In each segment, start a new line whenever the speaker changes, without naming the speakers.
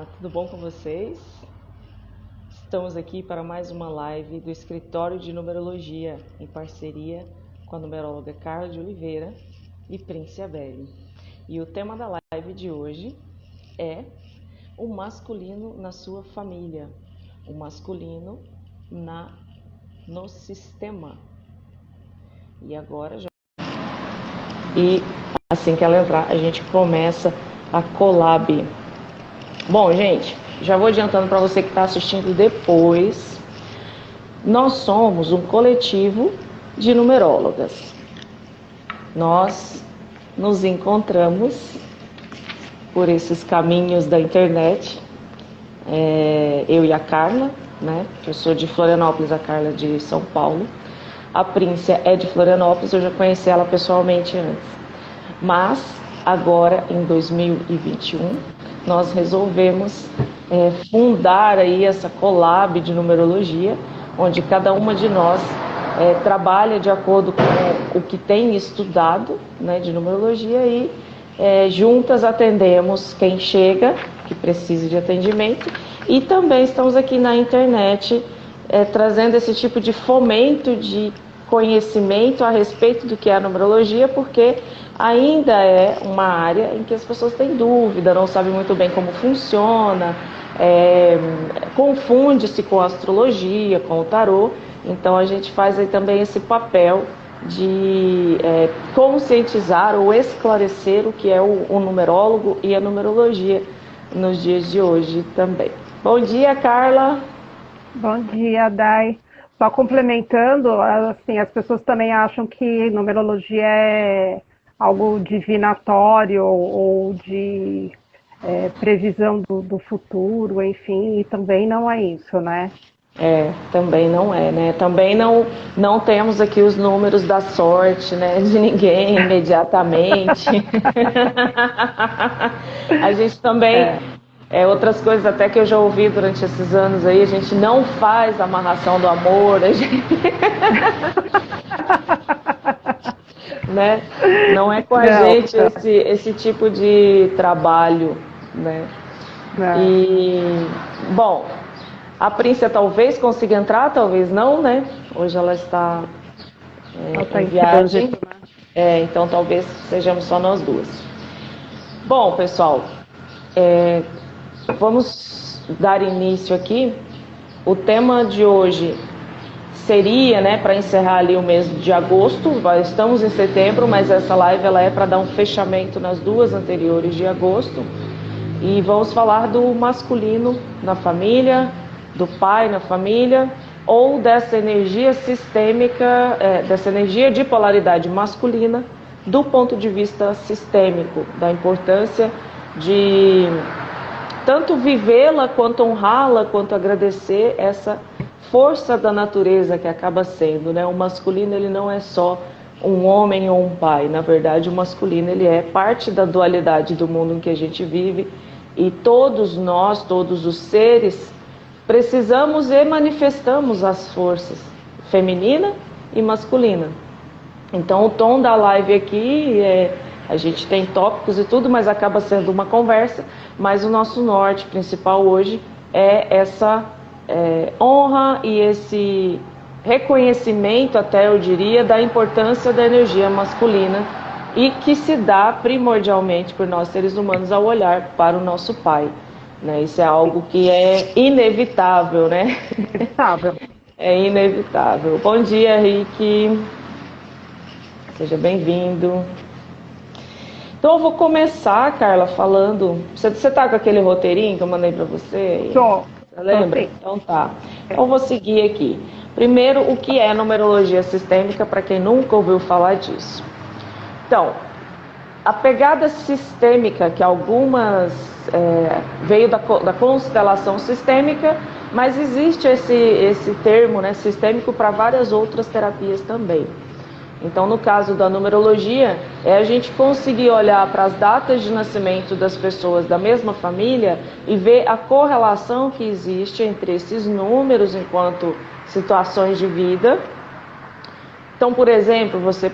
Tudo bom com vocês? Estamos aqui para mais uma live do Escritório de Numerologia, em parceria com a numeróloga Carla de Oliveira e Prince Abelli. E o tema da live de hoje é o masculino na sua família, o masculino no sistema. E agora já... E assim que ela entrar, a gente começa a collab. Bom, gente, já vou adiantando para você que está assistindo depois. Nós somos um coletivo de numerólogas. Nós nos encontramos por esses caminhos da internet. Eu e a Carla, né? Eu sou de Florianópolis, a Carla de São Paulo. A Príncia é de Florianópolis, eu já conheci ela pessoalmente antes. Mas agora, em 2021, nós resolvemos fundar aí essa collab de numerologia, onde cada uma de nós trabalha de acordo com o que tem estudado, né, de numerologia, e juntas atendemos quem chega, que precisa de atendimento, e também estamos aqui na internet trazendo esse tipo de fomento de conhecimento a respeito do que é a numerologia, porque ainda é uma área em que as pessoas têm dúvida, não sabem muito bem como funciona, confunde-se com a astrologia, com o tarô. Então a gente faz aí também esse papel de conscientizar ou esclarecer o que é o numerólogo e a numerologia nos dias de hoje também. Bom dia, Carla.
Bom dia, Dai. Só complementando, assim, as pessoas também acham que numerologia é algo divinatório ou de previsão do futuro, enfim, e também não é isso, né?
Também não é, né? Também não temos aqui os números da sorte, né, de ninguém imediatamente. A gente também, outras coisas até que eu já ouvi durante esses anos aí, a gente não faz amarração do amor, a gente... né? Não é com a gente esse tipo de trabalho, né? E, bom, a Príncia talvez consiga entrar, talvez não, né? Hoje ela está em viagem, então talvez sejamos só nós duas. Bom, pessoal, vamos dar início aqui. O tema de hoje seria, né, para encerrar ali o mês de agosto. Estamos em setembro, mas essa live ela é para dar um fechamento nas duas anteriores de agosto. E vamos falar do masculino na família, do pai na família, ou dessa energia sistêmica, dessa energia de polaridade masculina, do ponto de vista sistêmico, da importância de tanto vivê-la, quanto honrá-la, quanto agradecer essa força da natureza que acaba sendo, né? O masculino, ele não é só um homem ou um pai. Na verdade, o masculino, ele é parte da dualidade do mundo em que a gente vive, e todos nós, todos os seres, precisamos e manifestamos as forças feminina e masculina. Então, o tom da live aqui a gente tem tópicos e tudo, mas acaba sendo uma conversa, mas o nosso norte principal hoje é essa honra e esse reconhecimento, até eu diria, da importância da energia masculina, e que se dá primordialmente por nós seres humanos ao olhar para o nosso pai, né? Isso é algo que é inevitável, né?
Inevitável.
É inevitável. Bom dia, Rick. Seja bem-vindo. Então eu vou começar, Carla, falando... Você tá com aquele roteirinho que eu mandei para você?
Tô.
Você lembra? Então tá. Então eu vou seguir aqui. Primeiro, o que é numerologia sistêmica, para quem nunca ouviu falar disso. Então, a pegada sistêmica, que algumas veio da constelação sistêmica, mas existe esse termo, né, sistêmico, para várias outras terapias também. Então, no caso da numerologia, a gente conseguir olhar para as datas de nascimento das pessoas da mesma família e ver a correlação que existe entre esses números enquanto situações de vida. Então, por exemplo, se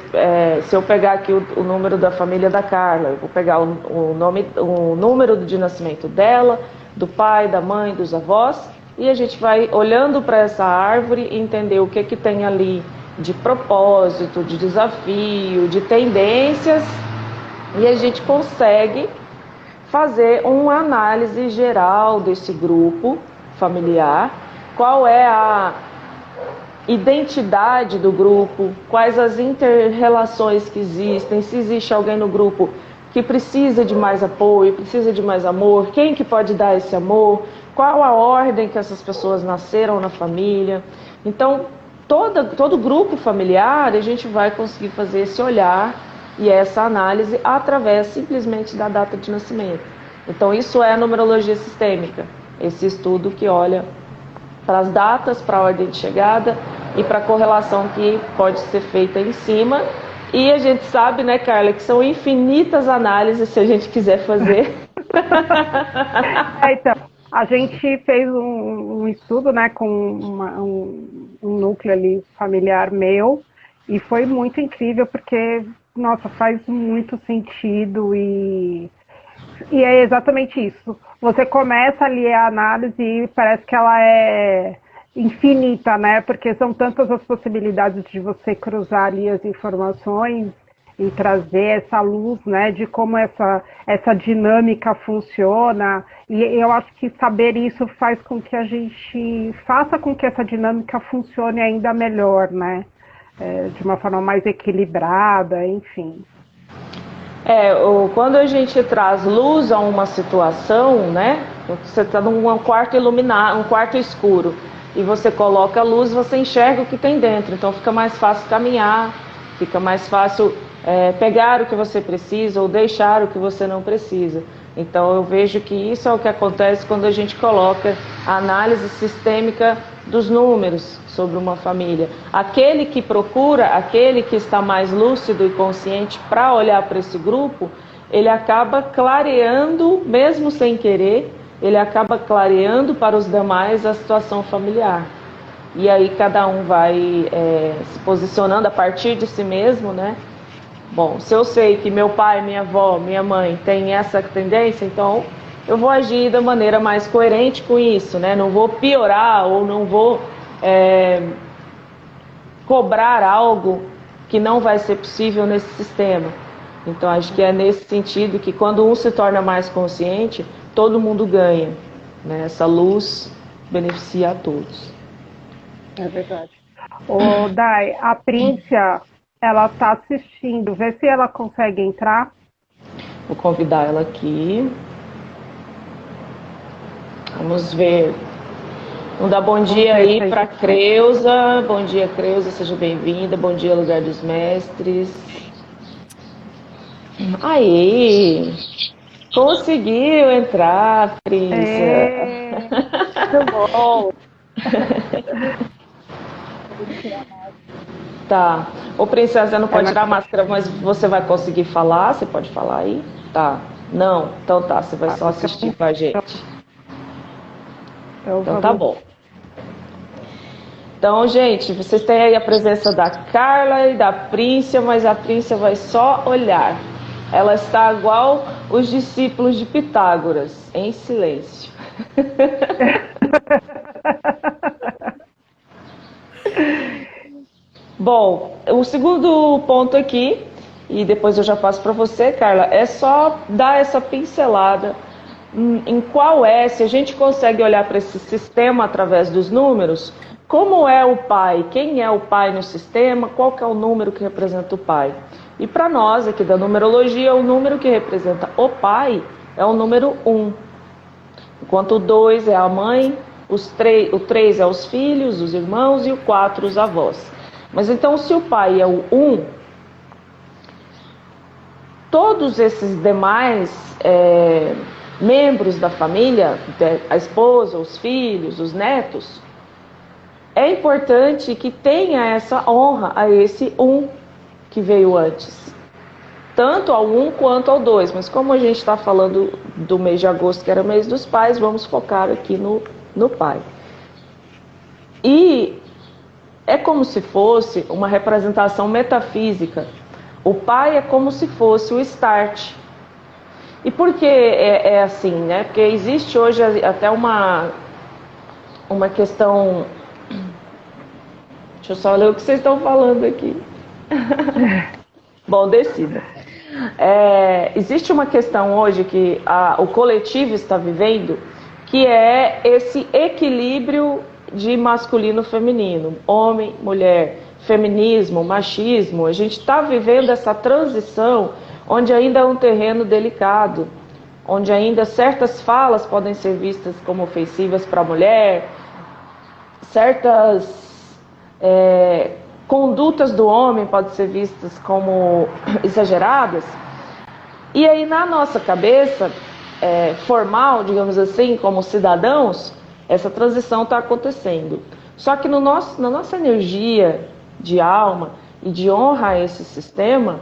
eu pegar aqui o número da família da Carla, eu vou pegar o número de nascimento dela, do pai, da mãe, dos avós, e a gente vai olhando para essa árvore e entender o que tem ali de propósito, de desafio, de tendências, e a gente consegue fazer uma análise geral desse grupo familiar, qual é a identidade do grupo, quais as inter-relações que existem, se existe alguém no grupo que precisa de mais apoio, precisa de mais amor, quem que pode dar esse amor, qual a ordem que essas pessoas nasceram na família. Então, todo grupo familiar, a gente vai conseguir fazer esse olhar e essa análise através simplesmente da data de nascimento. Então, isso é a numerologia sistêmica, esse estudo que olha para as datas, para a ordem de chegada e para a correlação que pode ser feita em cima. E a gente sabe, né, Carla, que são infinitas análises se a gente quiser fazer.
Então, a gente fez um estudo, né, com um núcleo ali familiar meu, e foi muito incrível porque, nossa, faz muito sentido e é exatamente isso. Você começa ali a análise e parece que ela é infinita, né? Porque são tantas as possibilidades de você cruzar ali as informações e trazer essa luz, né, de como essa dinâmica funciona. E eu acho que saber isso faz com que a gente faça com que essa dinâmica funcione ainda melhor, né? De uma forma mais equilibrada, enfim.
Quando a gente traz luz a uma situação, né? Você está num quarto iluminado, um quarto escuro, e você coloca a luz, você enxerga o que tem dentro. Então fica mais fácil caminhar, fica mais fácil pegar o que você precisa ou deixar o que você não precisa. Então eu vejo que isso é o que acontece quando a gente coloca a análise sistêmica dos números sobre uma família. Aquele que procura, aquele que está mais lúcido e consciente para olhar para esse grupo, ele acaba clareando, mesmo sem querer, ele acaba clareando para os demais a situação familiar. E aí cada um vai se posicionando a partir de si mesmo, né? Bom, se eu sei que meu pai, minha avó, minha mãe tem essa tendência, então eu vou agir da maneira mais coerente com isso, né? Não vou piorar ou não vou cobrar algo que não vai ser possível nesse sistema. Então acho que é nesse sentido que quando um se torna mais consciente, todo mundo ganha, né? Essa luz beneficia a todos.
É verdade. Ô, Dai, a Príncia, ela está assistindo. Vê se ela consegue entrar.
Vou convidar ela aqui. Vamos ver. Vamos dar bom dia aí para Creuza. Bom dia, Creuza, seja bem-vinda. Bom dia, Lugar dos Mestres. Aí! Conseguiu entrar, Príncia.
Muito bom.
Tá. Ô, Princesa, não pode tirar a máscara, mas você vai conseguir falar? Você pode falar aí? Tá. Não? Então tá, você vai só assistir com a gente. Então tá bom. Então, gente, vocês têm aí a presença da Carla e da Príncia, mas a Príncia vai só olhar. Ela está igual os discípulos de Pitágoras, em silêncio. Bom, o segundo ponto aqui, e depois eu já passo para você, Carla, é só dar essa pincelada em qual se a gente consegue olhar para esse sistema através dos números, como é o pai, quem é o pai no sistema, qual que é o número que representa o pai. E para nós aqui da numerologia, o número que representa o pai é o número 1, enquanto o 2 é a mãe, o 3 é os filhos, os irmãos, e o 4 os avós. Mas então, se o pai é o 1, todos esses demais membros da família, a esposa, os filhos, os netos, é importante que tenha essa honra a esse 1 que veio antes. Tanto ao 1 quanto ao 2. Mas como a gente está falando do mês de agosto, que era o mês dos pais, vamos focar aqui no pai. E é como se fosse uma representação metafísica. O pai é como se fosse o start. E por que é assim, né? Porque existe hoje até uma questão... Deixa eu só ler o que vocês estão falando aqui. Bom, decida. Existe uma questão hoje que o coletivo está vivendo, que é esse equilíbrio de masculino e feminino, homem, mulher, feminismo, machismo. A gente está vivendo essa transição onde ainda é um terreno delicado, onde ainda certas falas podem ser vistas como ofensivas para a mulher, certas condutas do homem podem ser vistas como exageradas. E aí na nossa cabeça formal, digamos assim, como cidadãos, essa transição está acontecendo. Só que na nossa energia de alma e de honra a esse sistema,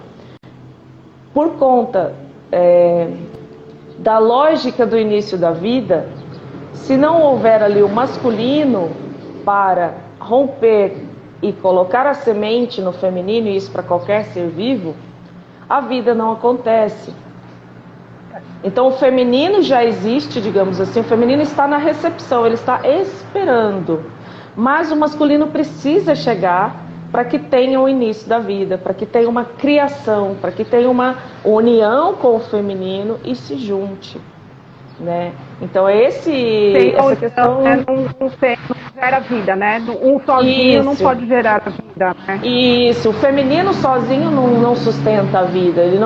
por conta da lógica do início da vida, se não houver ali o masculino para romper e colocar a semente no feminino, e isso para qualquer ser vivo, a vida não acontece. Então o feminino já existe, digamos assim, o feminino está na recepção, ele está esperando. Mas o masculino precisa chegar para que tenha o início da vida, para que tenha uma criação, para que tenha uma união com o feminino e se junte, né? Então essa questão...
Não gera vida, né? Um sozinho isso. Não pode gerar vida, né?
Isso, o feminino sozinho não sustenta a vida, ele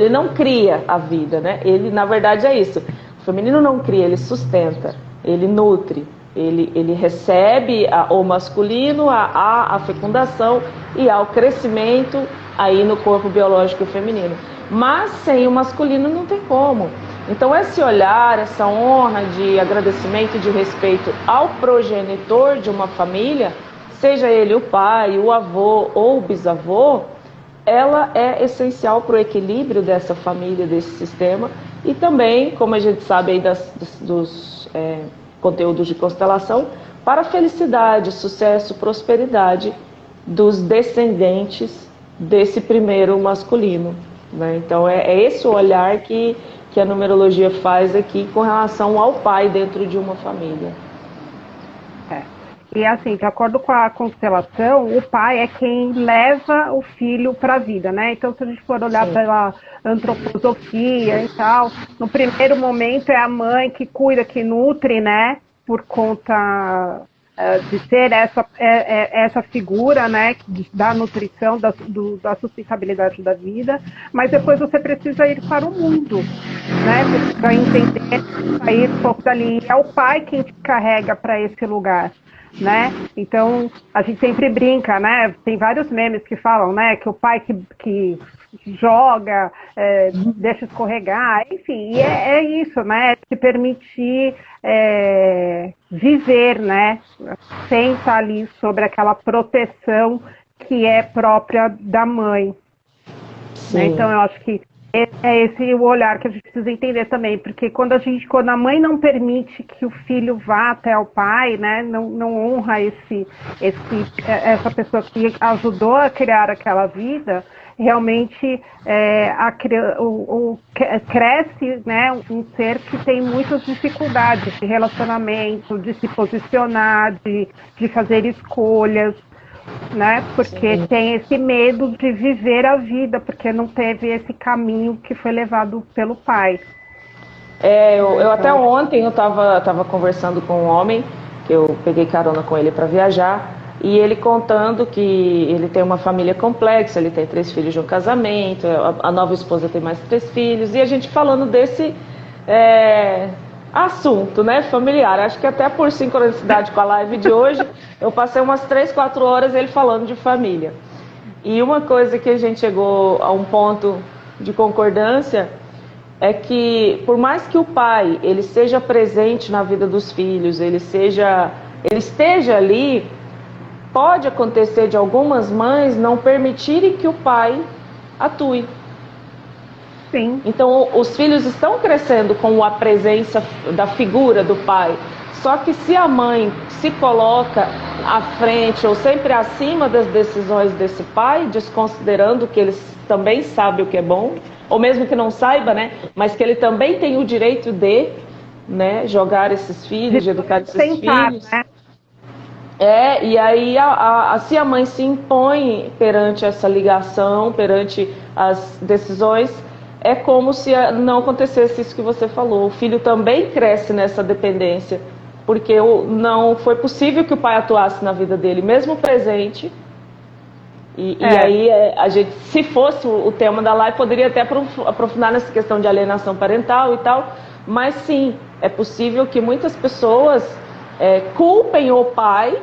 não cria a vida, né? Ele, na verdade, é isso. O feminino não cria, ele sustenta, ele nutre, ele recebe o masculino, a fecundação e ao crescimento aí no corpo biológico feminino. Mas sem o masculino não tem como. Então esse olhar, essa honra de agradecimento e de respeito ao progenitor de uma família, seja ele o pai, o avô ou o bisavô, ela é essencial para o equilíbrio dessa família, desse sistema, e também, como a gente sabe aí dos conteúdos de constelação, para a felicidade, sucesso, prosperidade dos descendentes desse primeiro masculino, né? Então é esse o olhar que a numerologia faz aqui com relação ao pai dentro de uma família.
E assim, de acordo com a constelação, o pai é quem leva o filho para a vida, né? Então, se a gente for olhar pela antroposofia e tal, no primeiro momento é a mãe que cuida, que nutre, né? Por conta de ser essa figura, né, da nutrição, da sustentabilidade da vida, mas depois você precisa ir para o mundo, né, para entender, sair um pouco dali. É o pai quem te carrega para esse lugar, né? Então a gente sempre brinca, né? Tem vários memes que falam, né, que o pai que joga, deixa escorregar, enfim, e é isso, né? Se permitir viver, né? Sem estar ali sobre aquela proteção que é própria da mãe. Né? Então eu acho que é esse o olhar que a gente precisa entender também, porque quando a mãe não permite que o filho vá até o pai, né, não honra essa pessoa que ajudou a criar aquela vida, realmente cresce, né, um ser que tem muitas dificuldades de relacionamento, de se posicionar, de fazer escolhas, né? Porque tem esse medo de viver a vida, porque não teve esse caminho que foi levado pelo pai.
Eu até ontem eu estava conversando com um homem, que eu peguei carona com ele para viajar, e ele contando que ele tem uma família complexa, ele tem 3 filhos de um casamento, a nova esposa tem mais 3 filhos, e a gente falando desse assunto, né, familiar. Acho que até por sincronicidade com a live de hoje, eu passei umas 3, 4 horas ele falando de família. E uma coisa que a gente chegou a um ponto de concordância é que, por mais que o pai ele seja presente na vida dos filhos, ele esteja ali, pode acontecer de algumas mães não permitirem que o pai atue.
Sim.
Então os filhos estão crescendo com a presença da figura do pai. Só que se a mãe se coloca à frente ou sempre acima das decisões desse pai, desconsiderando que eles também sabem o que é bom, ou mesmo que não saiba, né, mas que ele também tem o direito de, né, jogar esses filhos, de educar esses
Tentar,
filhos.
né?
E aí se a mãe se impõe perante essa ligação, perante as decisões, é como se não acontecesse isso que você falou. O filho também cresce nessa dependência, porque não foi possível que o pai atuasse na vida dele, mesmo presente. E aí, a gente, se fosse o tema da live, poderia até aprofundar nessa questão de alienação parental e tal, mas sim, é possível que muitas pessoas culpem o pai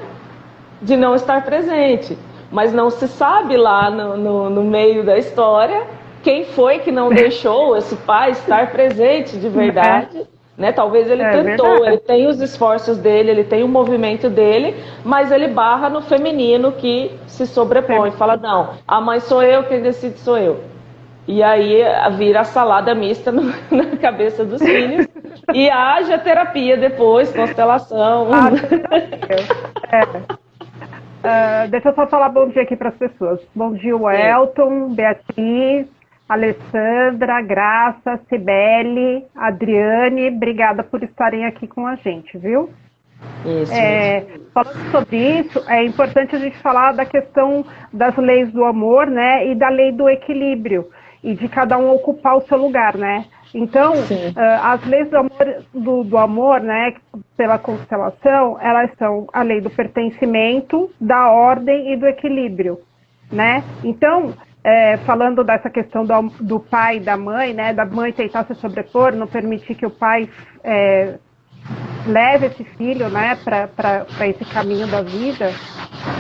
de não estar presente, mas não se sabe lá no meio da história quem foi que não deixou esse pai estar presente de verdade. Né? Talvez ele tentou,
verdade.
ele tem os esforços dele, ele tem o movimento dele, mas ele barra no feminino que se sobrepõe, fala, não, a mãe sou eu, quem decide sou eu. E aí vira a salada mista na cabeça dos filhos e haja terapia depois, constelação.
Deixa eu só falar bom dia aqui para as pessoas. Bom dia, Welton, Beatriz, Alessandra, Graça, Cibele, Adriane, obrigada por estarem aqui com a gente, viu?
Isso.
Falando sobre isso, é importante a gente falar da questão das leis do amor, né, e da lei do equilíbrio, e de cada um ocupar o seu lugar, né? Então, as leis do amor, né, pela constelação, elas são a lei do pertencimento, da ordem e do equilíbrio, né? Então, falando dessa questão do pai e da mãe, né, da mãe tentar se sobrepor, não permitir que o pai leve esse filho, né, para esse caminho da vida,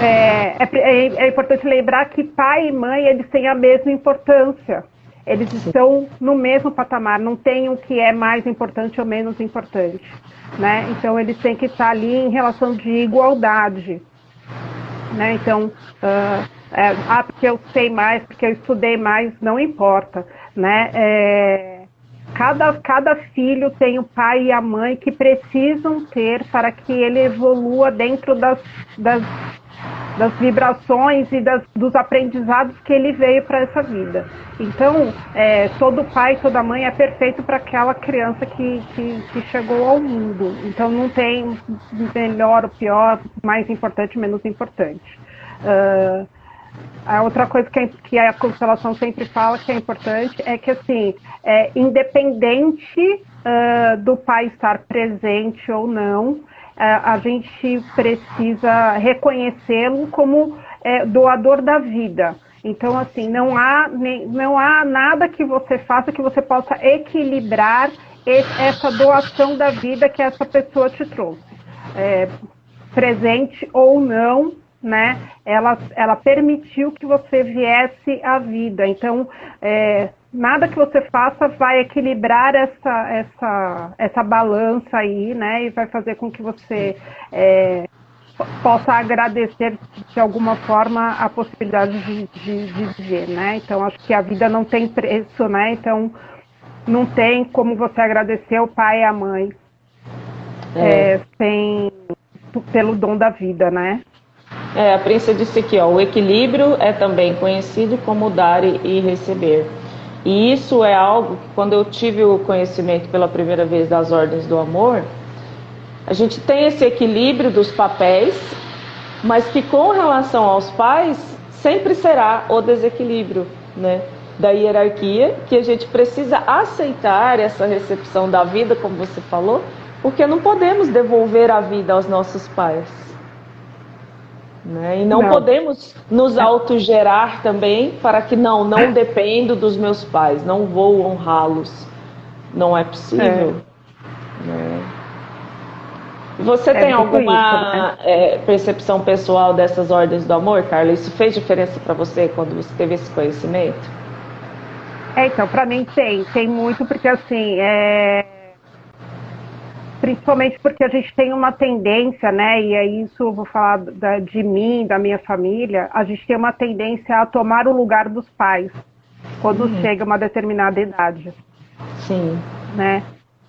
é importante lembrar que pai e mãe, eles têm a mesma importância. Eles estão no mesmo patamar, não tem um que é mais importante ou menos importante, né? Então, eles têm que estar ali em relação de igualdade, né? Então, porque eu sei mais, porque eu estudei mais, não importa, né? Cada filho tem o pai e a mãe que precisam ter para que ele evolua dentro das vibrações e dos aprendizados que ele veio para essa vida. Então, todo pai, toda mãe é perfeito para aquela criança que chegou ao mundo. Então, não tem melhor ou pior, mais importante, menos importante. A outra coisa que a constelação sempre fala que é importante é que, assim, independente do pai estar presente ou não, a gente precisa reconhecê-lo como doador da vida. Então, assim, não há nada que você faça que você possa equilibrar essa doação da vida que essa pessoa te trouxe. Presente ou não, né? Ela permitiu que você viesse à vida. Então, nada que você faça vai equilibrar essa balança aí, né? E vai fazer com que você possa agradecer de alguma forma a possibilidade de viver, né? Então, acho que a vida não tem preço, né? Então, não tem como você agradecer o pai e a mãe pelo dom da vida, né?
A Príncia disse aqui, ó, o equilíbrio é também conhecido como dar e receber. E isso é algo que, quando eu tive o conhecimento pela primeira vez das ordens do amor, a gente tem esse equilíbrio dos papéis, mas que com relação aos pais, sempre será o desequilíbrio, né? Da hierarquia, que a gente precisa aceitar essa recepção da vida, como você falou, porque não podemos devolver a vida aos nossos pais. Né? E não podemos nos autogerar também para que não dependo dos meus pais, não vou honrá-los. Não é possível. Né? Você tem alguma percepção pessoal dessas ordens do amor, Carla? Isso fez diferença para você quando você teve esse conhecimento?
Então, para mim tem muito, porque assim, principalmente porque a gente tem uma tendência, né, e aí isso eu vou falar de mim, da minha família, a gente tem uma tendência a tomar o lugar dos pais quando chega uma determinada idade.
Sim.
Né?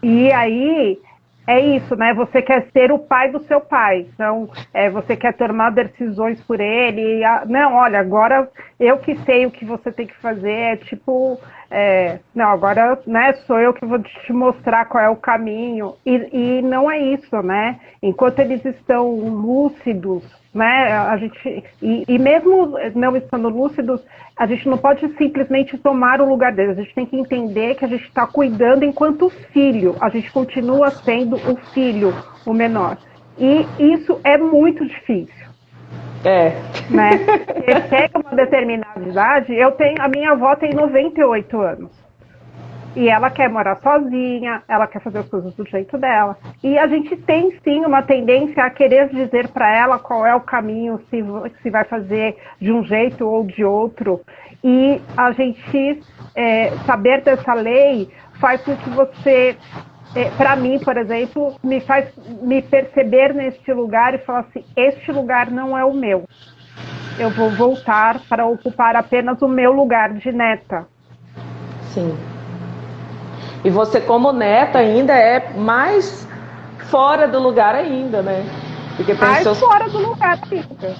E aí é isso, né? Você quer ser o pai do seu pai, então você quer tomar decisões por ele. Não, olha, agora eu que sei o que você tem que fazer. Não, agora, né, sou eu que vou te mostrar qual é o caminho, e não é isso, né? Enquanto eles estão lúcidos, né, e mesmo não estando lúcidos, a gente não pode simplesmente tomar o lugar deles, a gente tem que entender que a gente está cuidando enquanto filho, a gente continua sendo o filho, o menor, e isso é muito difícil. Né? Porque chega uma determinada idade, a minha avó tem 98 anos. E ela quer morar sozinha, ela quer fazer as coisas do jeito dela. E a gente tem sim uma tendência a querer dizer para ela qual é o caminho, se vai fazer de um jeito ou de outro. E a gente saber dessa lei faz com que você, para mim, por exemplo, me faz me perceber neste lugar e falar assim, este lugar não é o meu. Eu vou voltar para ocupar apenas o meu lugar de neta.
Sim. E você, como neta, ainda é mais fora do lugar ainda, né?
Porque mais fora do lugar ainda.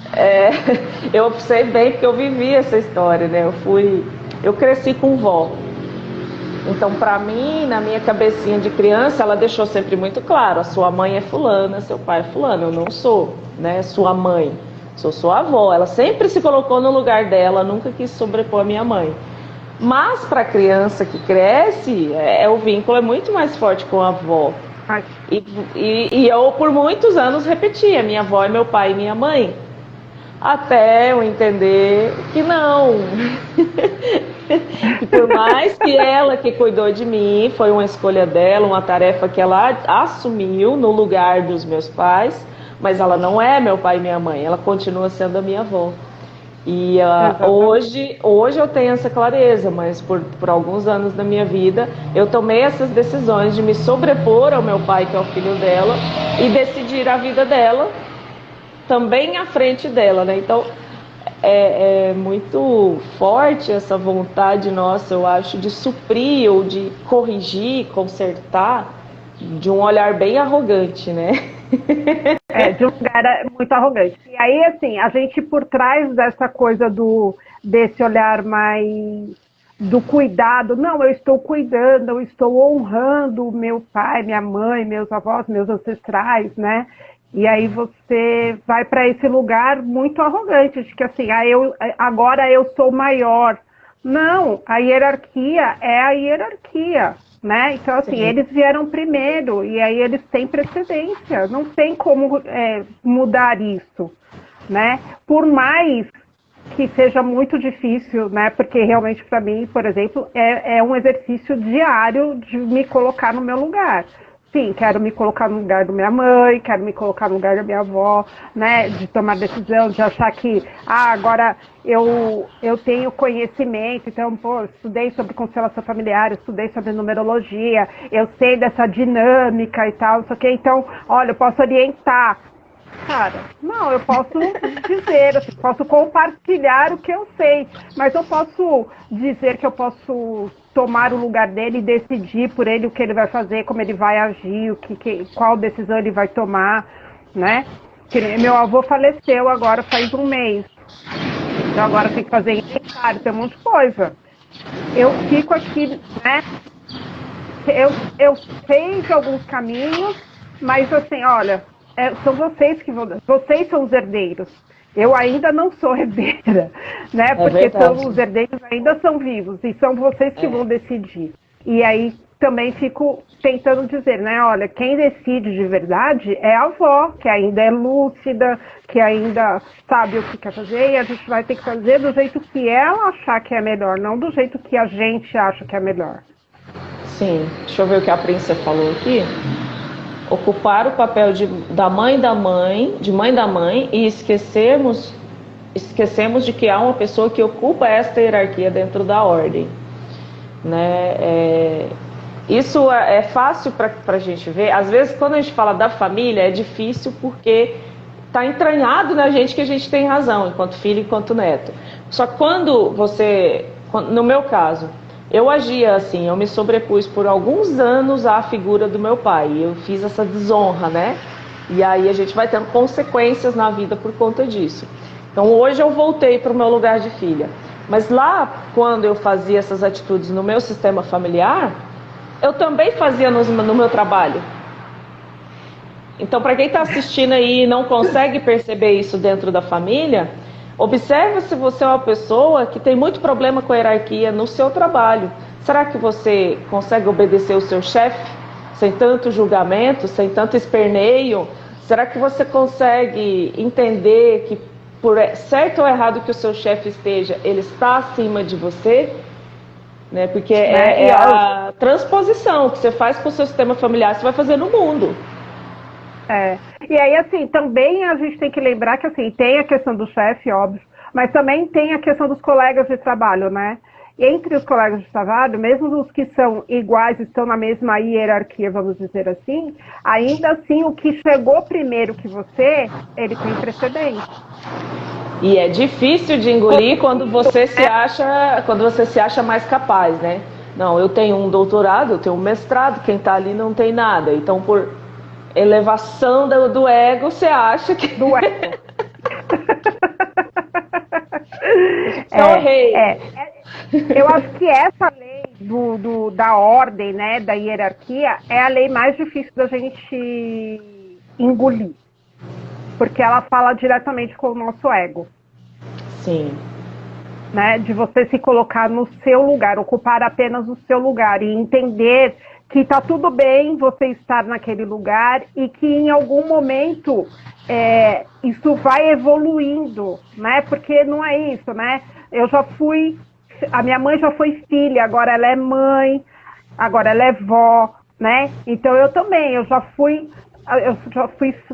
Eu sei bem porque eu vivi essa história, né? Eu cresci com vó. Então, para mim, na minha cabecinha de criança, ela deixou sempre muito claro, a sua mãe é fulana, seu pai é fulano. Eu não sou, né, sua mãe, sou sua avó. Ela sempre se colocou no lugar dela, nunca quis sobrepor a minha mãe. Mas para a criança que cresce, o vínculo é muito mais forte com a avó. E eu, por muitos anos, repetia, minha avó é meu pai e minha mãe. Até eu entender que não. Que por mais que ela que cuidou de mim, foi uma escolha dela, uma tarefa que ela assumiu no lugar dos meus pais, mas ela não é meu pai e minha mãe, ela continua sendo a minha avó. E hoje eu tenho essa clareza, mas por alguns anos da minha vida eu tomei essas decisões de me sobrepor ao meu pai, que é o filho dela, e decidir a vida dela também à frente dela, né? Então é muito forte essa vontade nossa, eu acho, de suprir ou de corrigir, consertar, de um olhar bem arrogante, né?
De um lugar muito arrogante. E aí, assim, a gente por trás dessa coisa desse olhar mais do cuidado, não, eu estou cuidando, eu estou honrando meu pai, minha mãe, meus avós, meus ancestrais, né? E aí você vai para esse lugar muito arrogante, de que assim, agora eu sou maior. Não, a hierarquia é a hierarquia, né? Então, assim, eles vieram primeiro e aí eles têm precedência. Não tem como mudar isso, né? Por mais que seja muito difícil, né? Porque realmente para mim, por exemplo, é um exercício diário de me colocar no meu lugar. Sim, quero me colocar no lugar da minha mãe, quero me colocar no lugar da minha avó, né, de tomar decisão, de achar que, agora eu tenho conhecimento, então, estudei sobre constelação familiar, estudei sobre numerologia, eu sei dessa dinâmica e tal, não sei o quê, então, olha, eu posso orientar. Cara, não, eu posso dizer, assim, posso compartilhar o que eu sei, mas eu posso dizer que eu posso tomar o lugar dele e decidir por ele o que ele vai fazer, como ele vai agir, qual decisão ele vai tomar, né? Meu avô faleceu agora faz um mês, então agora tem que fazer inventário, tem um monte de coisa. Eu fico aqui, né? Eu sei de alguns caminhos, mas assim, olha, são vocês vocês são os herdeiros. Eu ainda não sou herdeira, né? Porque os herdeiros ainda são vivos e são vocês que vão decidir. E aí também fico tentando dizer, né? Olha, quem decide de verdade é a avó, que ainda é lúcida, que ainda sabe o que quer fazer, e a gente vai ter que fazer do jeito que ela achar que é melhor, não do jeito que a gente acha que é melhor.
Sim, deixa eu ver o que a Princesa falou aqui. Ocupar o papel de mãe da mãe e esquecemos de que há uma pessoa que ocupa esta hierarquia dentro da ordem, né? Isso é fácil para a gente ver. Às vezes, quando a gente fala da família, é difícil porque está entranhado na gente que a gente tem razão, enquanto filho e enquanto neto. Só que no meu caso, eu agia assim, eu me sobrepus por alguns anos à figura do meu pai. Eu fiz essa desonra, né? E aí a gente vai tendo consequências na vida por conta disso. Então hoje eu voltei para o meu lugar de filha. Mas lá, quando eu fazia essas atitudes no meu sistema familiar, eu também fazia no meu trabalho. Então, para quem está assistindo aí e não consegue perceber isso dentro da família, observe se você é uma pessoa que tem muito problema com a hierarquia no seu trabalho. Será que você consegue obedecer o seu chefe sem tanto julgamento, sem tanto esperneio? Será que você consegue entender que, por certo ou errado que o seu chefe esteja, ele está acima de você? Né? Porque é a transposição que você faz com o seu sistema familiar, você vai fazer no mundo.
E aí, assim, também a gente tem que lembrar que, assim, tem a questão do chefe, óbvio, mas também tem a questão dos colegas de trabalho, né? E entre os colegas de trabalho, mesmo os que são iguais, estão na mesma hierarquia, vamos dizer assim, ainda assim, o que chegou primeiro que você, ele tem precedência.
E é difícil de engolir quando você se acha mais capaz, né? Não, eu tenho um doutorado, eu tenho um mestrado, quem está ali não tem nada. Então, por elevação do ego, você acha que...
Do ego. Eu acho que essa lei da ordem, né, da hierarquia, é a lei mais difícil da gente engolir. Porque ela fala diretamente com o nosso ego.
Sim.
Né, de você se colocar no seu lugar, ocupar apenas o seu lugar e entender que está tudo bem você estar naquele lugar e que em algum momento isso vai evoluindo, né? Porque não é isso, né? A minha mãe já foi filha, agora ela é mãe, agora ela é vó, né? Então eu também, eu já fui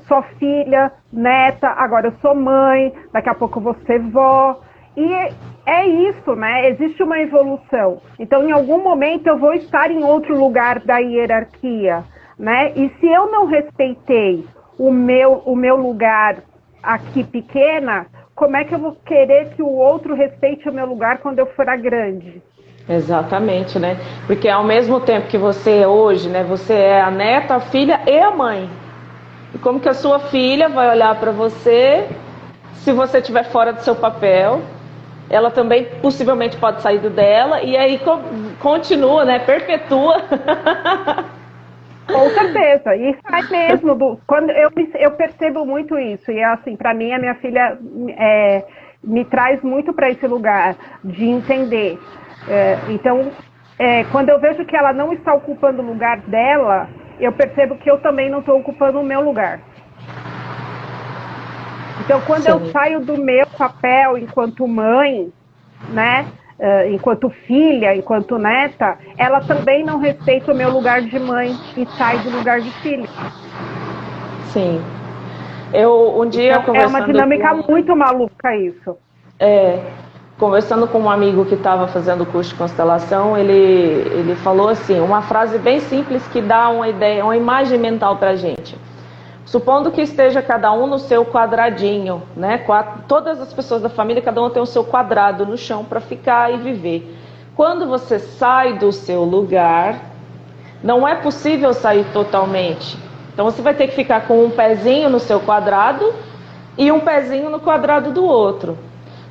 só filha, neta, agora eu sou mãe, daqui a pouco eu vou ser vó. E é isso, né? Existe uma evolução. Então, em algum momento, eu vou estar em outro lugar da hierarquia, né? E se eu não respeitei o meu lugar aqui pequena, como é que eu vou querer que o outro respeite o meu lugar quando eu for a grande?
Exatamente, né? Porque ao mesmo tempo que você hoje, né? Você é a neta, a filha e a mãe. E como que a sua filha vai olhar para você se você estiver fora do seu papel? Ela também possivelmente pode sair dela e aí continua, né? Perpetua.
Com certeza, e sai mesmo. Quando eu percebo muito isso, e assim, para mim, a minha filha me traz muito para esse lugar de entender. Então, quando eu vejo que ela não está ocupando o lugar dela, eu percebo que eu também não estou ocupando o meu lugar. Então, quando eu saio do meu papel enquanto mãe, né, enquanto filha, enquanto neta, ela também não respeita o meu lugar de mãe e sai do lugar de filha.
Sim. Eu um dia
então,
conversando
é uma dinâmica muito maluca isso.
Conversando com um amigo que estava fazendo o curso de constelação, ele falou assim, uma frase bem simples que dá uma ideia, uma imagem mental para a gente. Supondo que esteja cada um no seu quadradinho, né? Todas as pessoas da família, cada um tem o seu quadrado no chão para ficar e viver. Quando você sai do seu lugar, não é possível sair totalmente. Então você vai ter que ficar com um pezinho no seu quadrado e um pezinho no quadrado do outro.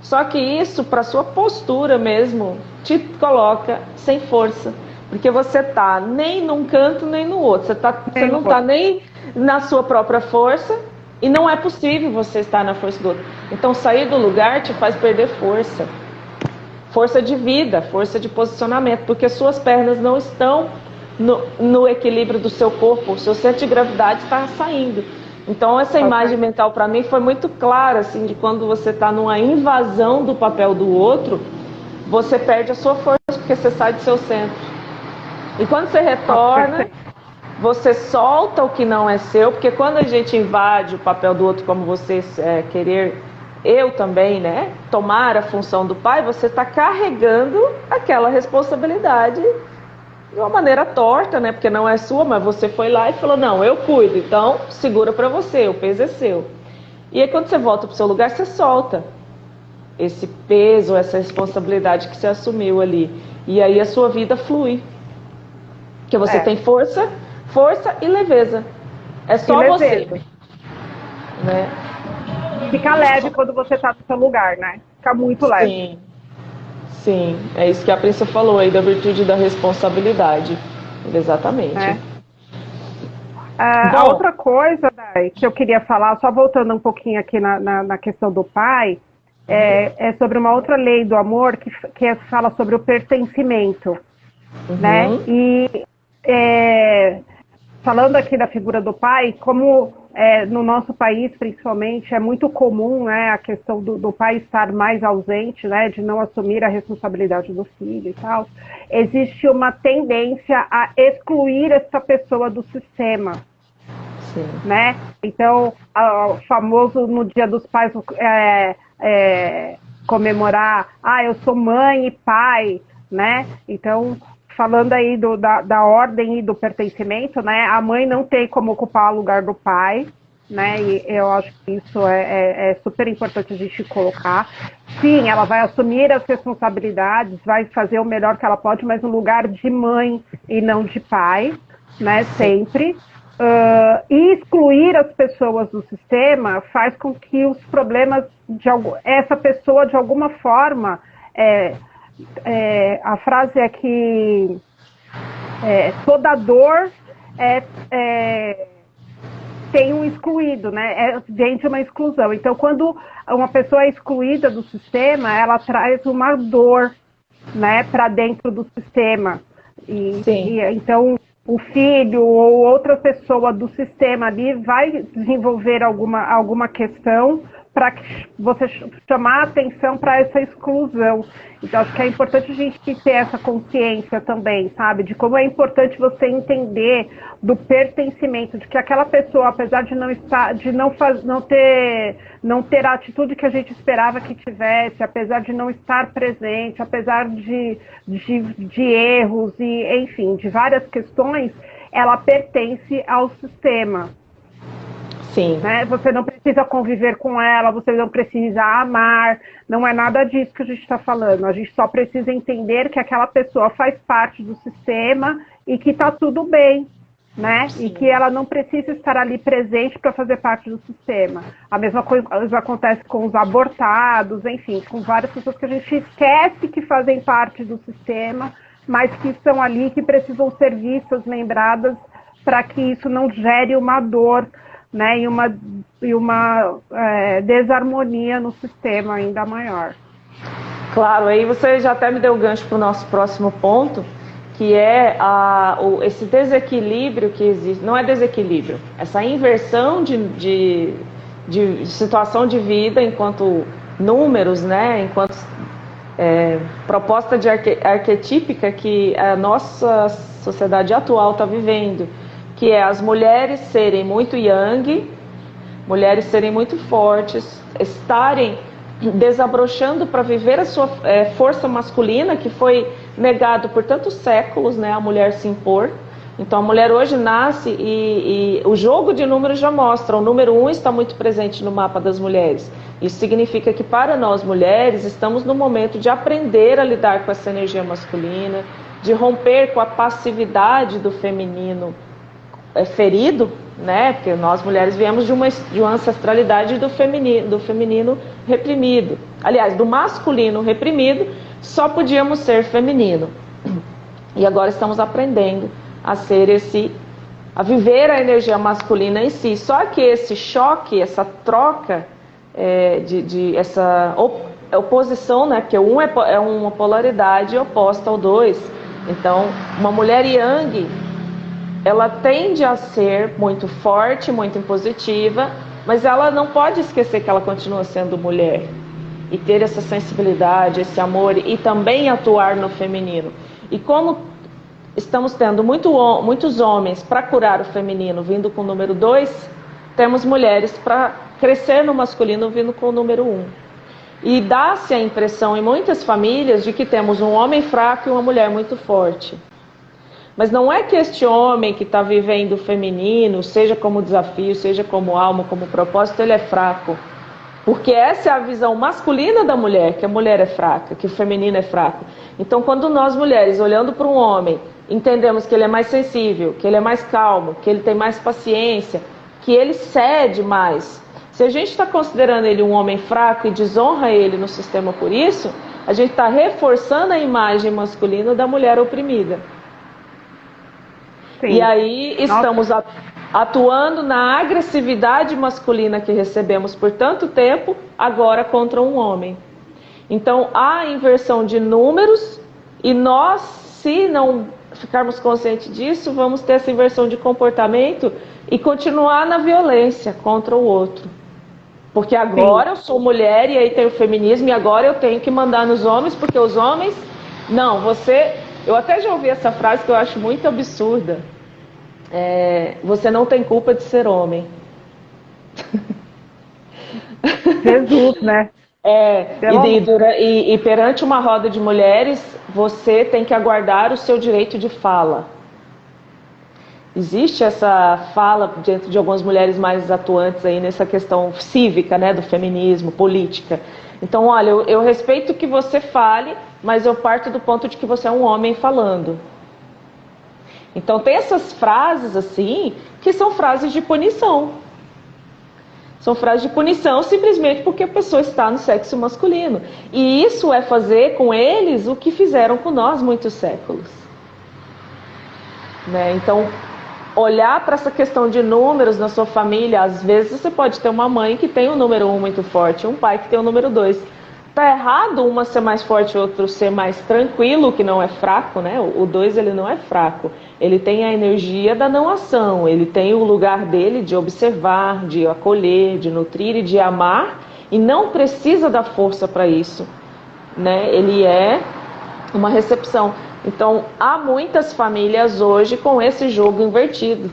Só que isso, para sua postura mesmo, te coloca sem força. Porque você tá nem num canto nem no outro. Você não está nem na sua própria força e não é possível você estar na força do outro. Então sair do lugar te faz perder força. Força de vida, força de posicionamento. Porque suas pernas não estão no equilíbrio do seu corpo. O seu centro de gravidade está saindo. Então essa imagem mental para mim foi muito clara, assim, de quando você está numa invasão do papel do outro, você perde a sua força porque você sai do seu centro. E quando você retorna, você solta o que não é seu, porque quando a gente invade o papel do outro, como você querer, eu também, né, tomar a função do pai, você está carregando aquela responsabilidade de uma maneira torta, né, porque não é sua, mas você foi lá e falou, não, eu cuido, então segura para você, o peso é seu. E aí quando você volta para o seu lugar, você solta esse peso, essa responsabilidade que você assumiu ali. E aí a sua vida flui. Porque você tem força e leveza. É só você. Né?
Fica leve quando você está no seu lugar, né? Fica muito leve.
Sim. Sim, é isso que a Prince falou aí, da virtude da responsabilidade. Exatamente.
A
Bom,
outra coisa, Dai, que eu queria falar, só voltando um pouquinho aqui na questão do pai, é sobre uma outra lei do amor que fala sobre o pertencimento, né?
uhum,
E é, falando aqui da figura do pai, como no nosso país, principalmente, é muito comum, né, a questão do pai estar mais ausente, né, de não assumir a responsabilidade do filho e tal, existe uma tendência a excluir essa pessoa do sistema,
sim,
né? Então, o famoso no Dia dos Pais comemorar, eu sou mãe e pai, né? Então, falando aí da ordem e do pertencimento, né? A mãe não tem como ocupar o lugar do pai, né? E eu acho que isso é super importante a gente colocar. Sim, ela vai assumir as responsabilidades, vai fazer o melhor que ela pode, mas no lugar de mãe e não de pai, né?
sim,
Sempre. E excluir as pessoas do sistema faz com que os problemas essa pessoa de alguma forma a frase é que toda dor tem um excluído, né? Vem de uma exclusão. Então, quando uma pessoa é excluída do sistema, ela traz uma dor, né, para dentro do sistema.
sim.
Então, o filho ou outra pessoa do sistema ali vai desenvolver alguma questão para você chamar a atenção para essa exclusão. Então, acho que é importante a gente ter essa consciência também, sabe? De como é importante você entender do pertencimento, de que aquela pessoa, apesar de não estar, de não ter a atitude que a gente esperava que tivesse, apesar de não estar presente, apesar de erros e, enfim, de várias questões, ela pertence ao sistema.
Sim,
Né? Você não precisa conviver com ela, você não precisa amar, não é nada disso que a gente está falando. A gente só precisa entender que aquela pessoa faz parte do sistema e que está tudo bem, né? E que ela não precisa estar ali presente para fazer parte do sistema. A mesma coisa acontece com os abortados, enfim, com várias pessoas que a gente esquece que fazem parte do sistema, mas que estão ali, que precisam ser vistas, lembradas, para que isso não gere uma dor, né, e uma desarmonia no sistema ainda maior.
claro, aí você já até me deu o gancho para o nosso próximo ponto, que é esse desequilíbrio que existe, não é desequilíbrio, essa inversão de situação de vida enquanto números, né, enquanto proposta de arquetípica que a nossa sociedade atual está vivendo, que é as mulheres serem muito yang, mulheres serem muito fortes, estarem desabrochando para viver a sua força masculina, que foi negado por tantos séculos, né, a mulher se impor. Então a mulher hoje nasce e o jogo de números já mostra, o número 1 está muito presente no mapa das mulheres. Isso significa que para nós mulheres estamos no momento de aprender a lidar com essa energia masculina, de romper com a passividade do feminino ferido, né? Porque nós mulheres viemos de uma ancestralidade do feminino reprimido. Aliás, do masculino reprimido, só podíamos ser feminino. E agora estamos aprendendo a a viver a energia masculina em si. Só que esse choque, essa troca, essa oposição, né? Porque um é uma polaridade oposta ao dois. Então, uma mulher yang, ela tende a ser muito forte, muito impositiva, mas ela não pode esquecer que ela continua sendo mulher e ter essa sensibilidade, esse amor e também atuar no feminino. E como estamos tendo muitos homens para curar o feminino vindo com o número 2, temos mulheres para crescer no masculino vindo com o número 1. E dá-se a impressão em muitas famílias de que temos um homem fraco e uma mulher muito forte. Mas não é que este homem que está vivendo o feminino, seja como desafio, seja como alma, como propósito, ele é fraco. Porque essa é a visão masculina da mulher, que a mulher é fraca, que o feminino é fraco. Então, quando nós mulheres, olhando para um homem, entendemos que ele é mais sensível, que ele é mais calmo, que ele tem mais paciência, que ele cede mais. Se a gente está considerando ele um homem fraco e desonra ele no sistema por isso, a gente está reforçando a imagem masculina da mulher oprimida. Sim. E aí estamos atuando na agressividade masculina que recebemos por tanto tempo, agora contra um homem. Então há inversão de números e nós, se não ficarmos conscientes disso, vamos ter essa inversão de comportamento e continuar na violência contra o outro. Porque agora eu sou mulher e aí tem o feminismo e agora eu tenho que mandar nos homens, porque os homens... Não, você... Eu até já ouvi essa frase que eu acho muito absurda. Você não tem culpa de ser homem.
Jesus, né?
E perante uma roda de mulheres, você tem que aguardar o seu direito de fala. Existe essa fala dentro de algumas mulheres mais atuantes aí nessa questão cívica, né, do feminismo, política. Então, olha, eu respeito que você fale, mas eu parto do ponto de que você é um homem falando. Então, tem essas frases assim, que são frases de punição. São frases de punição simplesmente porque a pessoa está no sexo masculino. E isso é fazer com eles o que fizeram com nós muitos séculos. Né? Então, olhar para essa questão de números na sua família, às vezes você pode ter uma mãe que tem o número 1 muito forte, um pai que tem o número 2. Está errado uma ser mais forte e outro ser mais tranquilo, que não é fraco, né? O 2 ele não é fraco. Ele tem a energia da não ação, ele tem o lugar dele de observar, de acolher, de nutrir e de amar, e não precisa da força para isso, né? Ele é uma recepção. Então, há muitas famílias hoje com esse jogo invertido.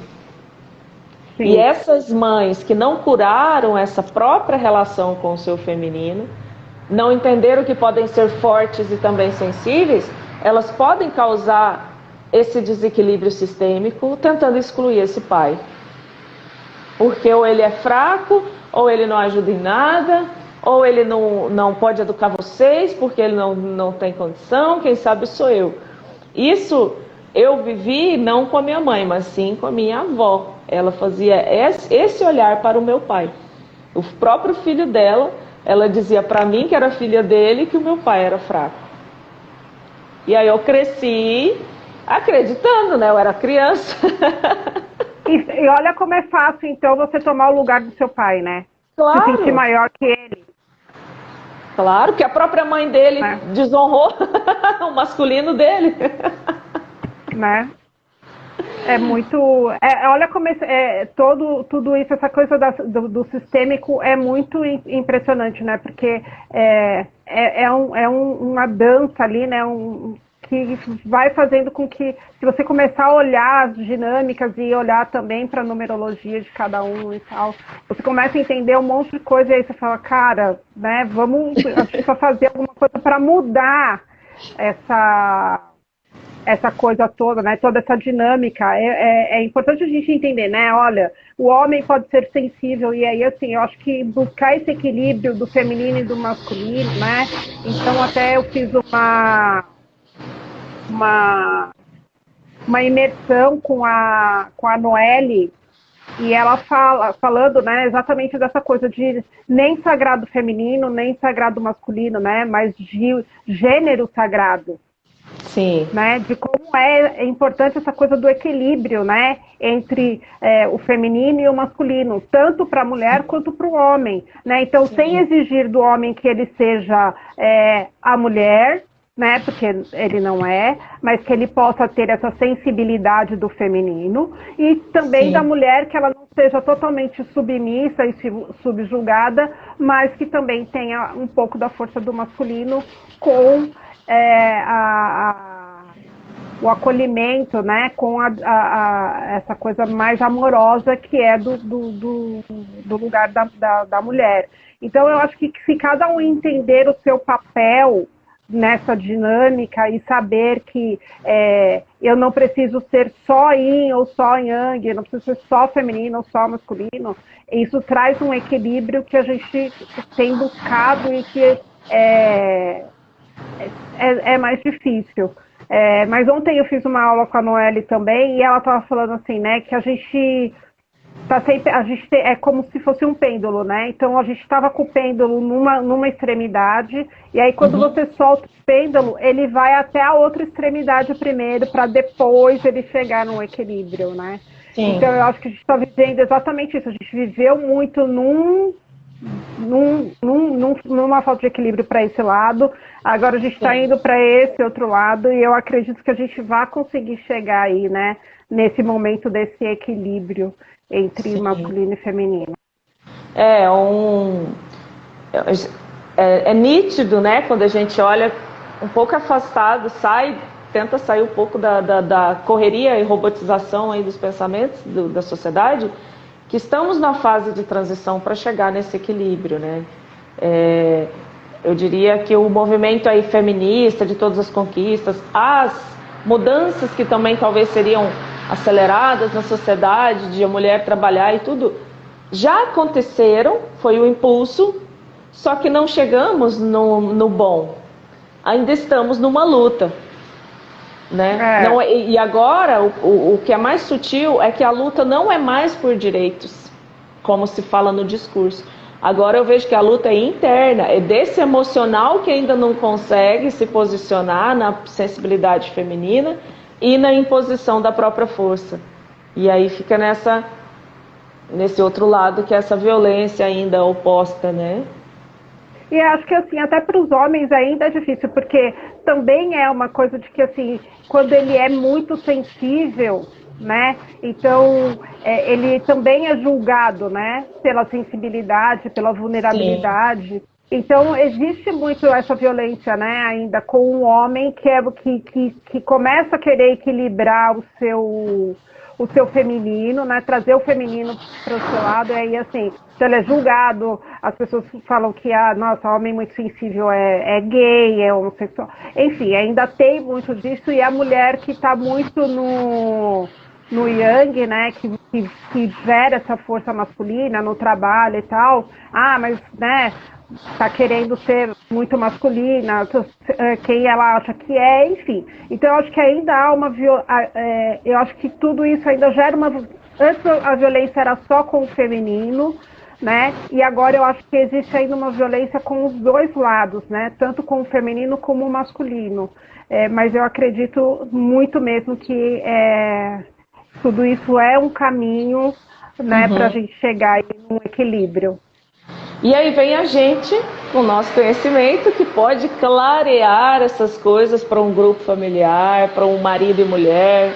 Sim. E essas mães que não curaram essa própria relação com o seu feminino, não entenderam que podem ser fortes e também sensíveis, elas podem causar esse desequilíbrio sistêmico tentando excluir esse pai. Porque ou ele é fraco, ou ele não ajuda em nada, ou ele não pode educar vocês porque ele não tem condição, quem sabe sou eu. Isso eu vivi não com a minha mãe, mas sim com a minha avó. Ela fazia esse olhar para o meu pai. O próprio filho dela, ela dizia para mim que era filha dele que o meu pai era fraco. E aí eu cresci acreditando, né? Eu era criança.
E olha como é fácil, então, você tomar o lugar do seu pai, né?
Claro.
Se sentir maior que ele.
Claro, que a própria mãe dele desonrou o masculino dele.
Né? É muito... olha como tudo isso, essa coisa do sistêmico é muito impressionante, né? Porque uma dança ali, né? Que vai fazendo com que, se você começar a olhar as dinâmicas e olhar também para a numerologia de cada um e tal, você começa a entender um monte de coisa e aí você fala, cara, né, a gente vai fazer alguma coisa para mudar essa coisa toda, né, toda essa dinâmica. É importante a gente entender, né, olha, o homem pode ser sensível e aí, assim, eu acho que buscar esse equilíbrio do feminino e do masculino, né, então até eu fiz uma imersão com a Noelle e ela falando, né, exatamente dessa coisa de nem sagrado feminino, nem sagrado masculino, né, mas de gênero sagrado.
Sim.
Né, de como é importante essa coisa do equilíbrio, né, entre o feminino e o masculino, tanto para a mulher quanto para o homem. Né? Então, sem exigir do homem que ele seja a mulher, né, porque ele não é, mas que ele possa ter essa sensibilidade do feminino, e também da mulher que ela não seja totalmente submissa e subjugada, mas que também tenha um pouco da força do masculino com o acolhimento, né, com essa coisa mais amorosa que é do lugar da mulher. Então eu acho que se cada um entender o seu papel nessa dinâmica e saber que eu não preciso ser só yin ou só yang, eu não preciso ser só feminino ou só masculino, isso traz um equilíbrio que a gente tem buscado e que é mais difícil. Mas ontem eu fiz uma aula com a Noelle também e ela estava falando assim, né, que a gente tá sempre, é como se fosse um pêndulo, né? Então a gente estava com o pêndulo numa extremidade, e aí quando
Uhum.
você solta o pêndulo, ele vai até a outra extremidade primeiro, para depois ele chegar num equilíbrio, né?
Sim,
Então eu acho que a gente está vivendo exatamente isso. A gente viveu muito numa falta de equilíbrio para esse lado. Agora a gente está
sim,
indo para esse outro lado, e eu acredito que a gente vai conseguir chegar aí, né? Nesse momento desse equilíbrio entre
sim.
masculino e feminino.
É um. É nítido, né? Quando a gente olha um pouco afastado, tenta sair um pouco da correria e robotização aí dos pensamentos da sociedade, que estamos na fase de transição para chegar nesse equilíbrio, né? É, eu diria que o movimento aí feminista, de todas as conquistas, as mudanças que também talvez seriam aceleradas na sociedade, de a mulher trabalhar e tudo, já aconteceram, foi o impulso, só que não chegamos no bom. Ainda estamos numa luta, né?
É,
Não, e agora, o que é mais sutil é que a luta não é mais por direitos, como se fala no discurso. Agora eu vejo que a luta é interna, é desse emocional que ainda não consegue se posicionar na sensibilidade feminina e na imposição da própria força. E aí fica nesse outro lado, que é essa violência ainda oposta, né?
e acho que assim, até para os homens ainda é difícil, porque também é uma coisa de que assim, quando ele é muito sensível, né? Então ele também é julgado, né? Pela sensibilidade, pela
Sim,
vulnerabilidade. Então existe muito essa violência, né? Ainda com um homem que começa a querer equilibrar o seu feminino, né? Trazer o feminino para o seu lado, e aí assim, então ele é julgado, as pessoas falam que, nossa, homem muito sensível é gay, é homossexual, enfim, ainda tem muito disso, e a mulher que está muito no yang, né, que gera essa força masculina no trabalho e tal, mas, né, tá querendo ser muito masculina, quem ela acha que é, enfim. Então eu acho que ainda há eu acho que tudo isso ainda gera uma. Antes a violência era só com o feminino, né? E agora eu acho que existe ainda uma violência com os dois lados, né? Tanto com o feminino como o masculino. Mas eu acredito muito mesmo que tudo isso é um caminho, né, para a
uhum.
gente chegar em um equilíbrio.
E aí vem a gente, com o nosso conhecimento, que pode clarear essas coisas para um grupo familiar, para um marido e mulher,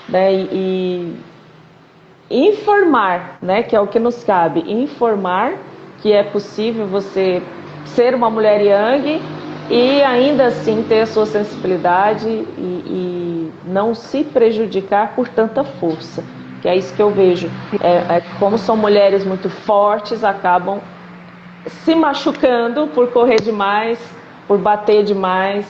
né? E informar, né? Que é o que nos cabe, informar que é possível você ser uma mulher yang e ainda assim ter a sua sensibilidade e não se prejudicar por tanta força. Que é isso que eu vejo. Como são mulheres muito fortes, acabam se machucando por correr demais, por bater demais,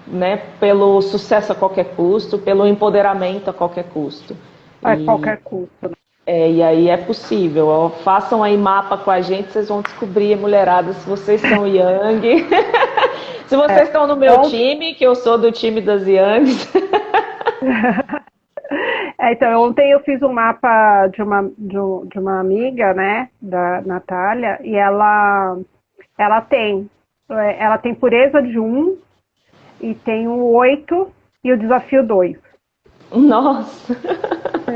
né, pelo sucesso a qualquer custo, pelo empoderamento a qualquer custo.
A
E,
qualquer custo.
e aí é possível. Ó, façam aí mapa com a gente, vocês vão descobrir, mulherada, se vocês são Yang. Se vocês
É.
estão no meu time, que eu sou do time das Yangs.
Então, ontem eu fiz um mapa de uma amiga, né, da Natália, e ela tem, ela tem pureza de um, e tem o 8 e o desafio 2.
Nossa.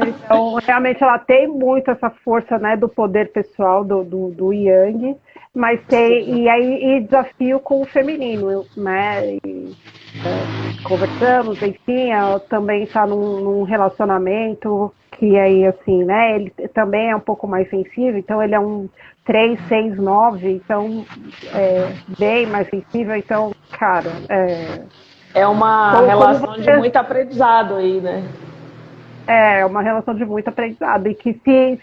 Então, realmente ela tem muito essa força, né, do poder pessoal do Yang, mas
Sim.
e desafio com o feminino, né, conversamos, enfim, ela também está num relacionamento que aí, assim, né, ele também é um pouco mais sensível, então ele é um 3 6 9 então bem mais sensível, então, cara,
É uma
como
relação de
você
muito aprendizado aí, né?
é uma relação de muito aprendizado. E que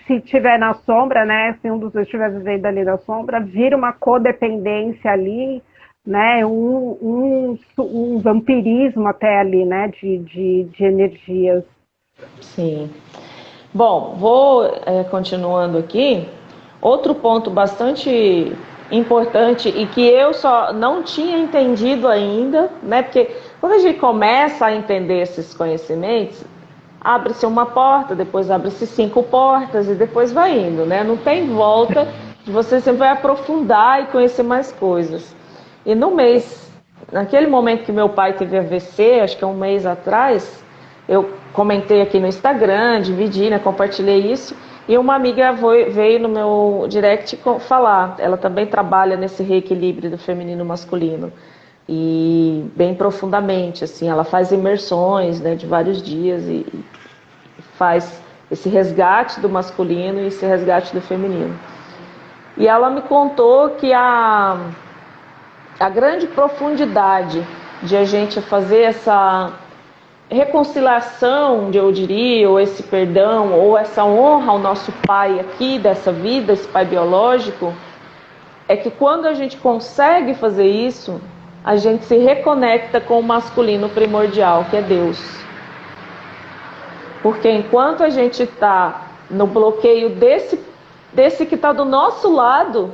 se tiver na sombra, né? Se um dos dois estiver vivendo ali na sombra, vira uma codependência ali, né? Um vampirismo até ali, né? De energias.
Sim. Bom, vou continuando aqui. Outro ponto bastante importante e que eu só não tinha entendido ainda, né? Porque quando a gente começa a entender esses conhecimentos, abre-se uma porta, depois abre-se 5 portas e depois vai indo, né? Não tem volta, você sempre vai aprofundar e conhecer mais coisas. E naquele momento que meu pai teve AVC, acho que é um mês atrás, eu comentei aqui no Instagram, dividi, né, compartilhei isso, e uma amiga veio no meu direct falar, ela também trabalha nesse reequilíbrio do feminino e masculino, e bem profundamente, assim, ela faz imersões, né, de vários dias e faz esse resgate do masculino e esse resgate do feminino. E ela me contou que a grande profundidade de a gente fazer essa reconciliação, eu diria, ou esse perdão, ou essa honra ao nosso pai aqui dessa vida, esse pai biológico, é que quando a gente consegue fazer isso, a gente se reconecta com o masculino primordial, que é Deus. Porque enquanto a gente está no bloqueio desse que está do nosso lado,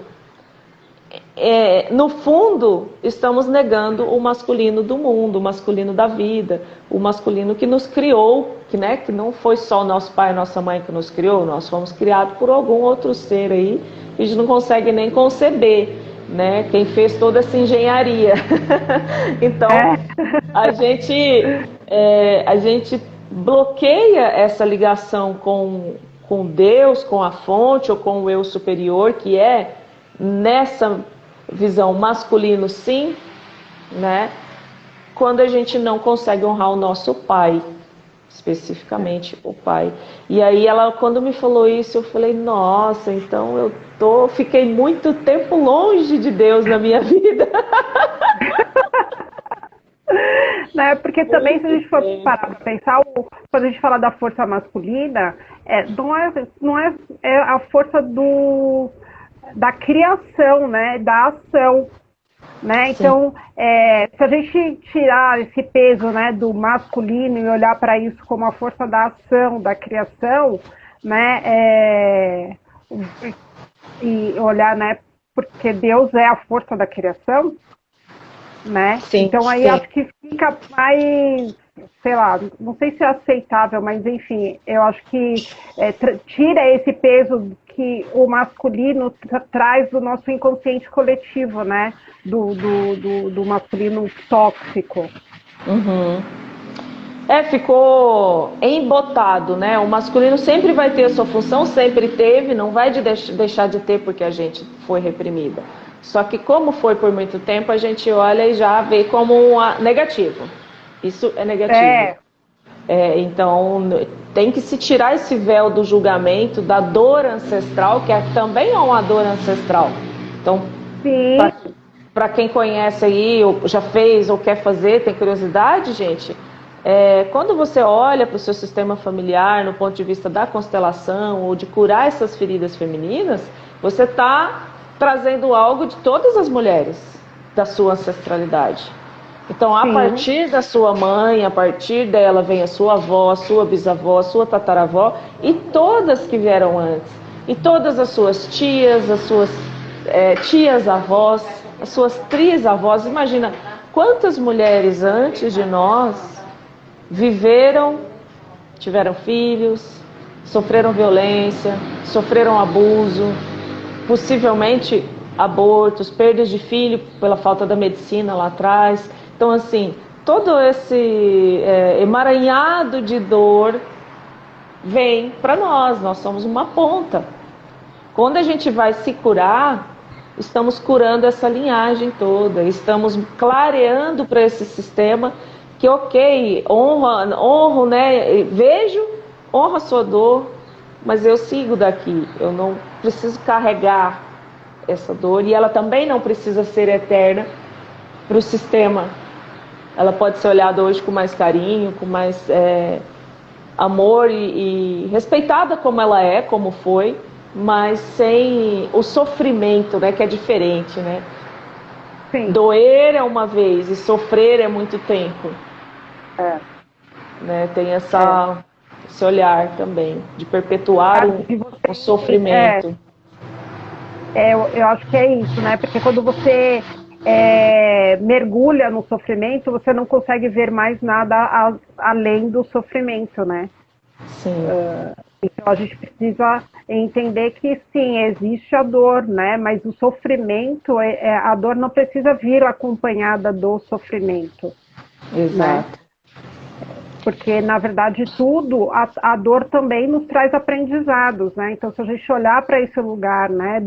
no fundo, estamos negando o masculino do mundo, o masculino da vida, o masculino que nos criou, que não foi só o nosso pai e nossa mãe que nos criou, nós fomos criados por algum outro ser aí, que a gente não consegue nem conceber, né? Quem fez toda essa engenharia. Então, a gente bloqueia essa ligação com Deus, com a fonte ou com o eu superior, que é nessa visão masculino, sim, né? Quando a gente não consegue honrar o nosso pai, especificamente o pai. E aí ela, quando me falou isso, eu falei, nossa, então fiquei muito tempo longe de Deus na minha vida.
Né? Porque também, se a gente for parar para pensar, quando a gente fala da força masculina, não é a força da criação, né? Da ação. Né? Então, se a gente tirar esse peso, né, do masculino e olhar para isso como a força da ação, da criação, né, e olhar, né, porque Deus é a força da criação, né?
Sim,
então aí
sim.
acho que fica mais, sei lá, não sei se é aceitável, mas enfim, eu acho que tira esse peso que o masculino traz do nosso inconsciente coletivo, né? Do masculino tóxico.
Uhum. Ficou embotado, né? O masculino sempre vai ter a sua função, sempre teve, não vai deixar de ter porque a gente foi reprimida. Só que como foi por muito tempo, a gente olha e já vê como negativo. Isso é negativo. Então, tem que se tirar esse véu do julgamento, da dor ancestral, que também é uma dor ancestral. Então, para quem conhece aí, ou já fez, ou quer fazer, tem curiosidade, gente, quando você olha para o seu sistema familiar, no ponto de vista da constelação, ou de curar essas feridas femininas, você está trazendo algo de todas as mulheres da sua ancestralidade. Então, a partir da sua mãe, a partir dela vem a sua avó, a sua bisavó, a sua tataravó e todas que vieram antes. E todas as suas tias, as suas tias-avós, as suas trisavós. Imagina quantas mulheres antes de nós viveram, tiveram filhos, sofreram violência, sofreram abuso, possivelmente abortos, perdas de filho pela falta da medicina lá atrás. Então, assim, todo esse emaranhado de dor vem para nós somos uma ponta. Quando a gente vai se curar, estamos curando essa linhagem toda, estamos clareando para esse sistema que, ok, honro, né? Honro a sua dor, mas eu sigo daqui, eu não preciso carregar essa dor e ela também não precisa ser eterna para o sistema. Ela pode ser olhada hoje com mais carinho, com mais amor e respeitada como ela é, como foi, mas sem o sofrimento, né, que é diferente, né?
Sim.
Doer é uma vez e sofrer é muito tempo. Né? Tem esse olhar também de perpetuar o sofrimento.
Eu acho que é isso, né? Porque quando você mergulha no sofrimento, você não consegue ver mais nada além do sofrimento, né?
Sim.
Então a gente precisa entender que sim, existe a dor, né? Mas o sofrimento, a dor não precisa vir acompanhada do sofrimento, né?
Exato.
Porque, na verdade, a dor também nos traz aprendizados, né? Então, se a gente olhar para esse lugar, né,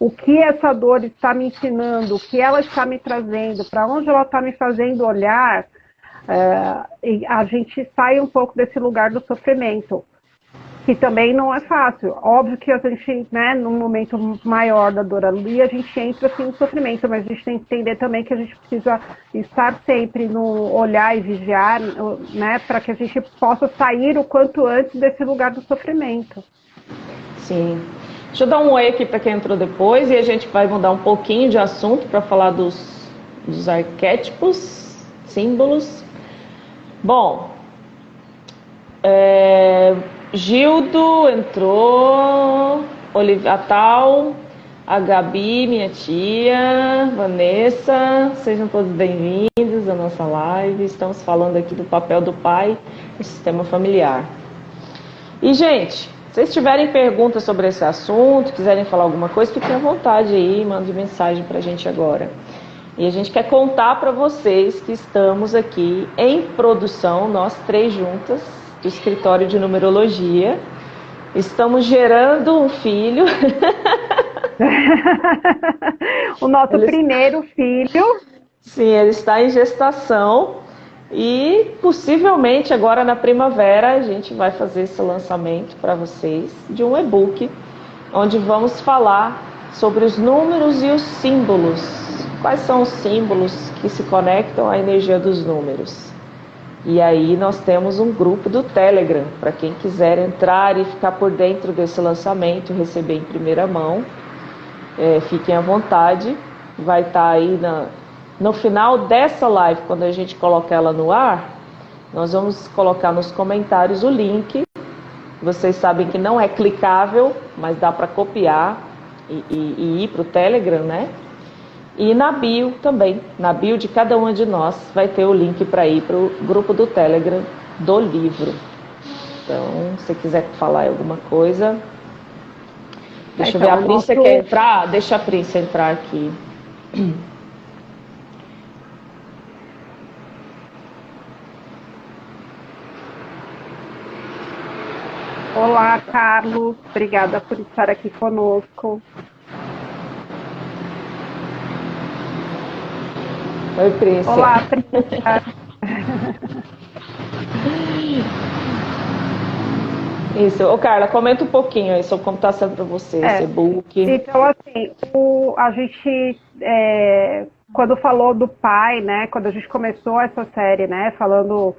o que essa dor está me ensinando, o que ela está me trazendo, para onde ela está me fazendo olhar, a gente sai um pouco desse lugar do sofrimento, que também não é fácil. Óbvio que a gente, né, num momento maior da dor ali, a gente entra assim no sofrimento, mas a gente tem que entender também que a gente precisa estar sempre no olhar e vigiar, né, para que a gente possa sair o quanto antes desse lugar do sofrimento.
Sim. Deixa eu dar um oi aqui para quem entrou depois e a gente vai mudar um pouquinho de assunto para falar dos arquétipos, símbolos. Bom, Gildo entrou, Olivia Tal, a Gabi, minha tia, Vanessa, sejam todos bem-vindos à nossa live. Estamos falando aqui do papel do pai no sistema familiar. E, gente, se vocês tiverem perguntas sobre esse assunto, quiserem falar alguma coisa, fiquem à vontade aí, mandem mensagem pra gente agora. E a gente quer contar para vocês que estamos aqui em produção, nós três juntas, do escritório de numerologia. Estamos gerando um filho.
O nosso primeiro filho.
Sim, ele está em gestação. E possivelmente agora na primavera a gente vai fazer esse lançamento para vocês de um e-book onde vamos falar sobre os números e os símbolos. Quais são os símbolos que se conectam à energia dos números? E aí nós temos um grupo do Telegram para quem quiser entrar e ficar por dentro desse lançamento, receber em primeira mão. Fiquem à vontade, vai estar aí no final dessa live, quando a gente colocar ela no ar, nós vamos colocar nos comentários o link. Vocês sabem que não é clicável, mas dá para copiar e ir para o Telegram, né? E na bio também, na bio de cada uma de nós, vai ter o link para ir para o grupo do Telegram do livro. Então, se quiser falar alguma coisa... Deixa eu ver, a Príncia quer entrar? Deixa a Príncia entrar aqui.
Olá, Carlos. Obrigada por estar aqui conosco.
Oi, Príncia.
Olá, Príncia.
Isso. Ô, Carla, comenta um pouquinho aí sobre como está sendo para você esse e-book.
Então, assim, a gente, quando falou do pai, né, quando a gente começou essa série, né, falando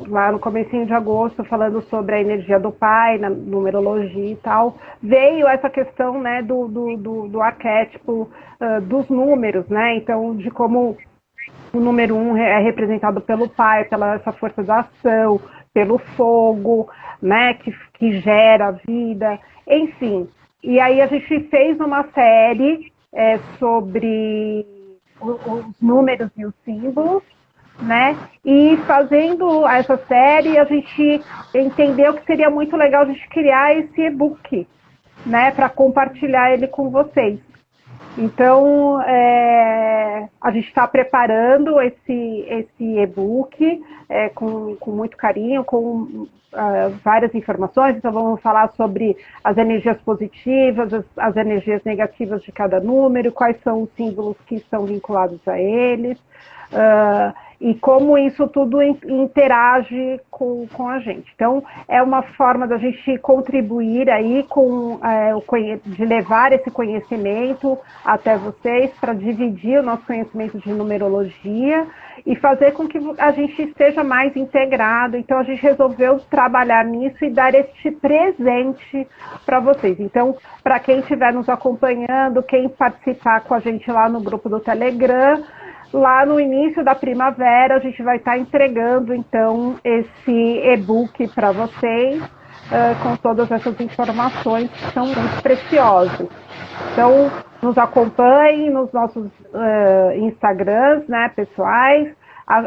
lá no comecinho de agosto, falando sobre a energia do pai, na numerologia e tal, veio essa questão, né, do arquétipo dos números, né, então de como o número 1 é representado pelo pai, pela essa força da ação, pelo fogo, né, que gera a vida, enfim. E aí a gente fez uma série sobre os números e os símbolos, né? E fazendo essa série, a gente entendeu que seria muito legal a gente criar esse e-book, né, para compartilhar ele com vocês. Então, a gente está preparando esse e-book com muito carinho, com várias informações. Então, vamos falar sobre as energias positivas, as energias negativas de cada número, quais são os símbolos que estão vinculados a eles, e como isso tudo interage com a gente. Então, é uma forma da gente contribuir aí de levar esse conhecimento até vocês, para dividir o nosso conhecimento de numerologia e fazer com que a gente esteja mais integrado. Então, a gente resolveu trabalhar nisso e dar este presente para vocês. Então, para quem estiver nos acompanhando, quem participar com a gente lá no grupo do Telegram, lá no início da primavera, a gente vai estar entregando, então, esse e-book para vocês, com todas essas informações que são muito preciosas. Então, nos acompanhem nos nossos Instagrams, né, pessoais.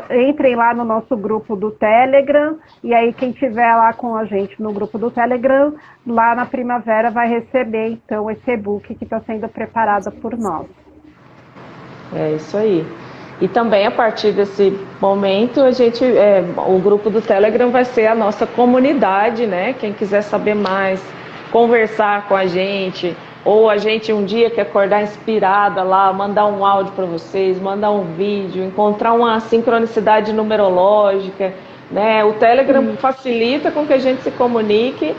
entrem lá no nosso grupo do Telegram, e aí quem tiver lá com a gente no grupo do Telegram, lá na primavera vai receber então esse e-book que está sendo preparado por nós.
É isso aí. E também a partir desse momento o grupo do Telegram vai ser a nossa comunidade, né? Quem quiser saber mais, conversar com a gente, ou a gente um dia quer acordar inspirada lá, mandar um áudio para vocês, mandar um vídeo, encontrar uma sincronicidade numerológica, né? O Telegram facilita com que a gente se comunique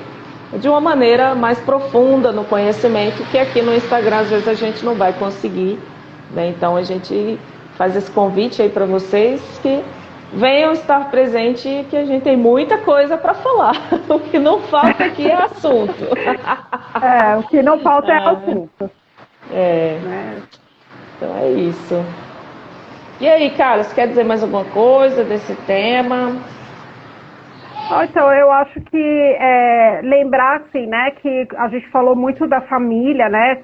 de uma maneira mais profunda no conhecimento, que aqui no Instagram às vezes a gente não vai conseguir, né? Então a gente faz esse convite aí para vocês que venham estar presente, que a gente tem muita coisa para falar. O que não falta aqui é assunto.
O que não falta é assunto.
Né? Então é isso. E aí, Carlos, quer dizer mais alguma coisa desse tema?
Então, eu acho que lembrar, assim, né, que a gente falou muito da família, né,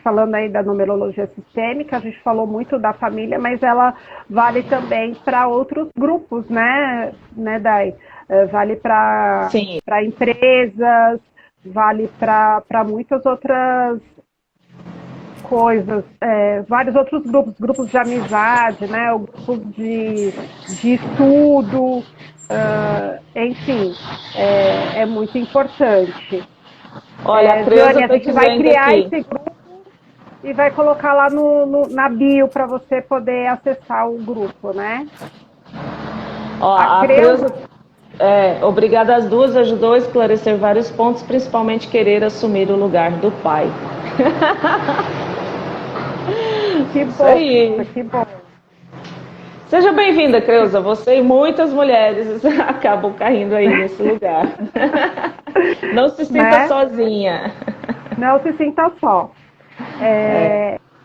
falando aí da numerologia sistêmica, a gente falou muito da família, mas ela vale também para outros grupos, né, Dai? Vale para empresas, vale para muitas outras coisas, vários outros grupos de amizade, né, grupos de estudo, enfim, é muito importante.
Olha, a Creuza
Diane, a gente vai criar
aqui.
esse grupo e vai colocar lá na bio para você poder acessar o grupo, né?
Ó, a Creuza, obrigada às duas, ajudou a esclarecer vários pontos, principalmente querer assumir o lugar do pai.
Que bom, que bom.
Seja bem-vinda, Creuza. Você e muitas mulheres acabam caindo aí nesse lugar. Não se sinta sozinha.
Não se sinta só.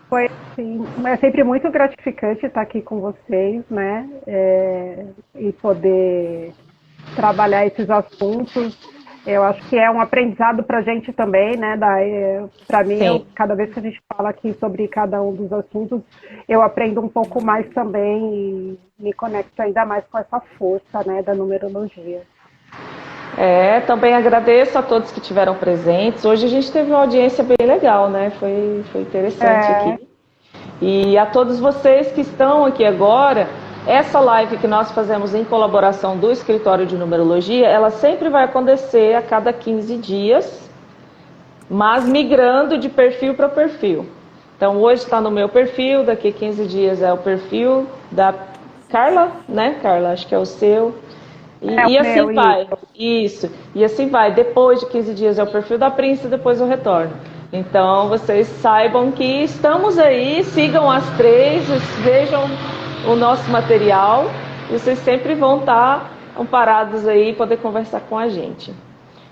Foi assim, é sempre muito gratificante estar aqui com vocês, né? E poder trabalhar esses assuntos. Eu acho que é um aprendizado para a gente também, né? Para mim, cada vez que a gente fala aqui sobre cada um dos assuntos, eu aprendo um pouco mais também e me conecto ainda mais com essa força, né, da numerologia.
Também agradeço a todos que estiveram presentes. Hoje a gente teve uma audiência bem legal, né? Foi interessante aqui. E a todos vocês que estão aqui agora, essa live que nós fazemos em colaboração do Escritório de Numerologia, ela sempre vai acontecer a cada 15 dias, mas migrando de perfil para perfil. Então hoje está no meu perfil, daqui a 15 dias é o perfil da Carla, né, Carla? Acho que é o seu. E assim vai. Isso. E assim vai. Depois de 15 dias é o perfil da Prince, depois eu retorno. Então vocês saibam que estamos aí, sigam as três, vejam o nosso material, e vocês sempre vão estar amparados aí e poder conversar com a gente.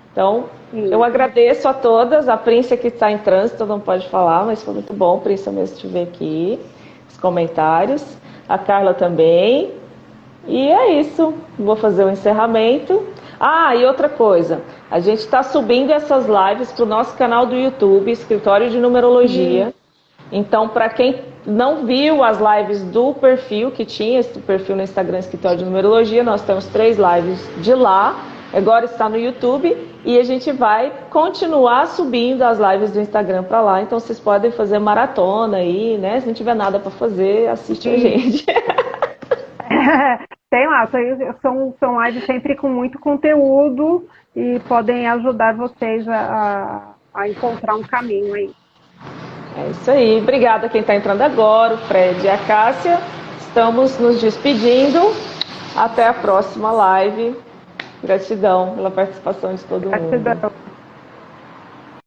Então, eu agradeço a todas, a Prince que está em trânsito, não pode falar, mas foi muito bom, Prince, mesmo te ver aqui, os comentários, a Carla também, e é isso, vou fazer o encerramento. E outra coisa, a gente está subindo essas lives para o nosso canal do YouTube, Escritório de Numerologia. Então, para quem não viu as lives do perfil, que tinha esse perfil no Instagram, Escritório de Numerologia, nós temos 3 lives de lá, agora está no YouTube, e a gente vai continuar subindo as lives do Instagram para lá, então vocês podem fazer maratona aí, né? Se não tiver nada para fazer, assiste a gente.
Tem lá, são lives sempre com muito conteúdo e podem ajudar vocês a encontrar um caminho aí.
É isso aí. Obrigada a quem está entrando agora, o Fred e a Cássia. Estamos nos despedindo. Até a próxima live. Gratidão pela participação de todo mundo. Gratidão.